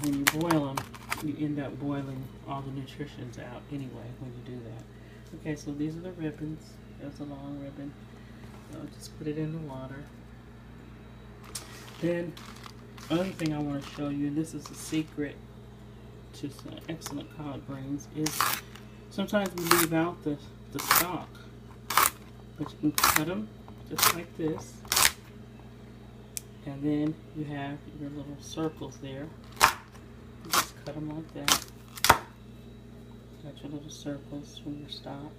when you boil them, you end up boiling all the nutritions out anyway when you do that. Okay, so these are the ribbons. There's a long ribbon. So just put it in the water. Then, other thing I want to show you, and this is a secret to some excellent collard greens, is sometimes we leave out the stalk. But you can cut them just like this. And then you have your little circles there. You just cut them like that. Got your little circles from your stalk.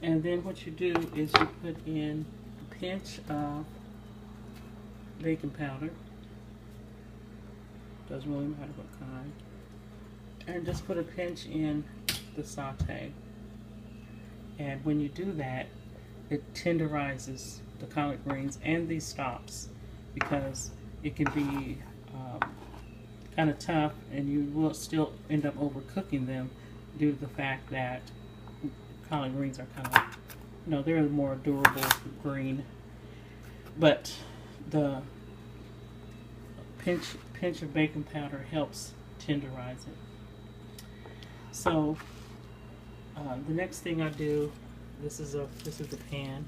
And then what you do is you put in a pinch of baking powder. Doesn't really matter what kind. And just put a pinch in the saute. And when you do that, it tenderizes the collard greens and these stalks, because it can be kind of tough and you will still end up overcooking them due to the fact that collard greens are kind of, you know, they're a more durable green. But the pinch of baking powder helps tenderize it. So the next thing I do, this is the pan.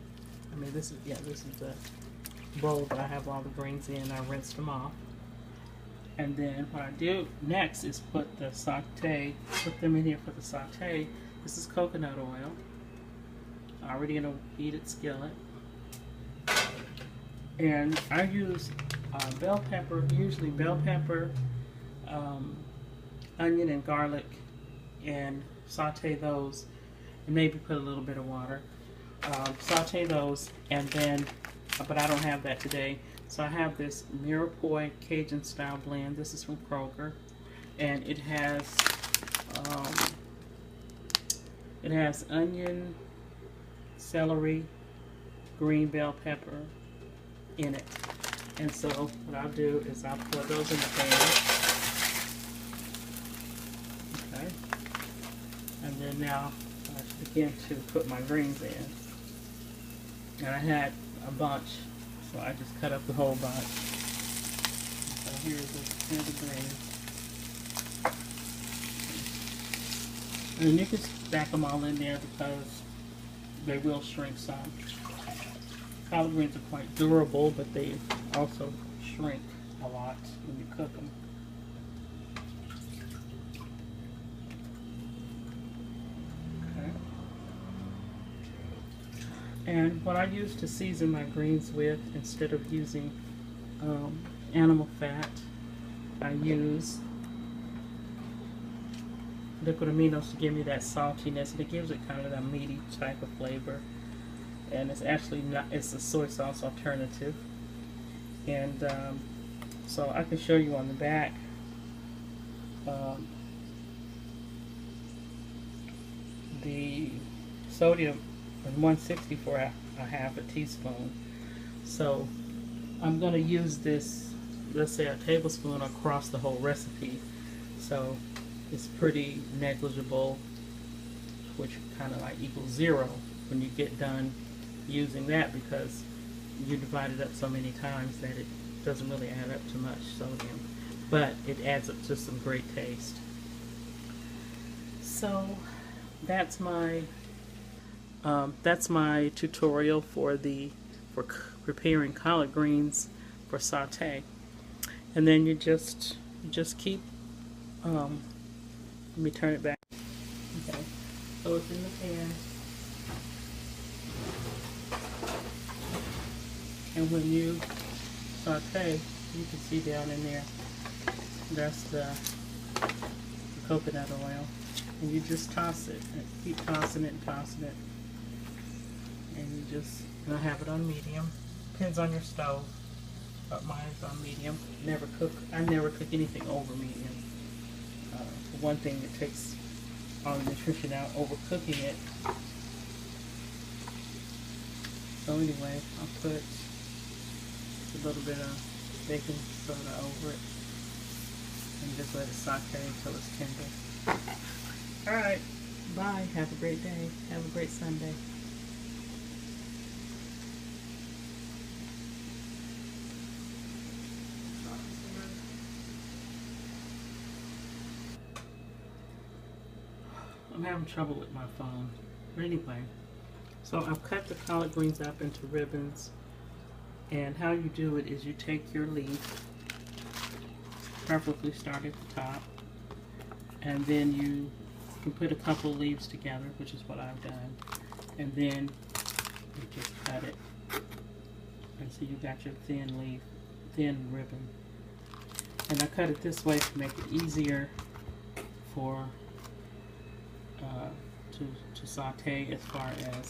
I mean, this is the bowl that I have all the greens in. I rinsed them off. And then what I do next is put the saute, put them in here for the saute. This is coconut oil, already in a heated skillet. And I use bell pepper, usually bell pepper, onion and garlic, and saute those, and maybe put a little bit of water. Saute those, and then, but I don't have that today. So I have this Mirepoix Cajun style blend. This is from Kroger, and it has onion, celery, green bell pepper in it. And so what I'll do is I'll put those in the pan. Okay. And then now I begin to put my greens in. And I had a bunch, so I just cut up the whole bunch. So here's the greens. And you can stack them all in there because they will shrink some. Collard greens are quite durable, but they also shrink a lot when you cook them. Okay. And what I use to season my greens with, instead of using animal fat, I use liquid aminos to give me that saltiness, and it gives it kind of that meaty type of flavor. And it's actually not, it's a soy sauce alternative. And so I can show you on the back. The sodium is 160 for a half a teaspoon. So I'm going to use this, let's say a tablespoon, across the whole recipe. So it's pretty negligible, which kind of like equals 0 when you get done using that, because you divide it up so many times that it doesn't really add up to much sodium, but it adds up to some great taste. So that's my tutorial for preparing collard greens for saute. And then you just keep let me turn it back. Okay, so it's in the pan. And when you saute, you can see down in there, that's the coconut oil. And you just toss it, and keep tossing it and tossing it. And you just, I have it on medium. Depends on your stove, but mine's on medium. I never cook anything over medium. For one thing, it takes all the nutrition out, overcooking it. So anyway, I'll put a little bit of baking soda over it and just let it saute until it's tender. Alright, bye. Have a great day. Have a great Sunday. I'm having trouble with my phone. But anyway, so I've cut the collard greens up into ribbons. And how you do it is you take your leaf, preferably start at the top, and then you can put a couple of leaves together, which is what I've done. And then you just cut it. And so you got your thin leaf, thin ribbon. And I cut it this way to make it easier for to saute as far as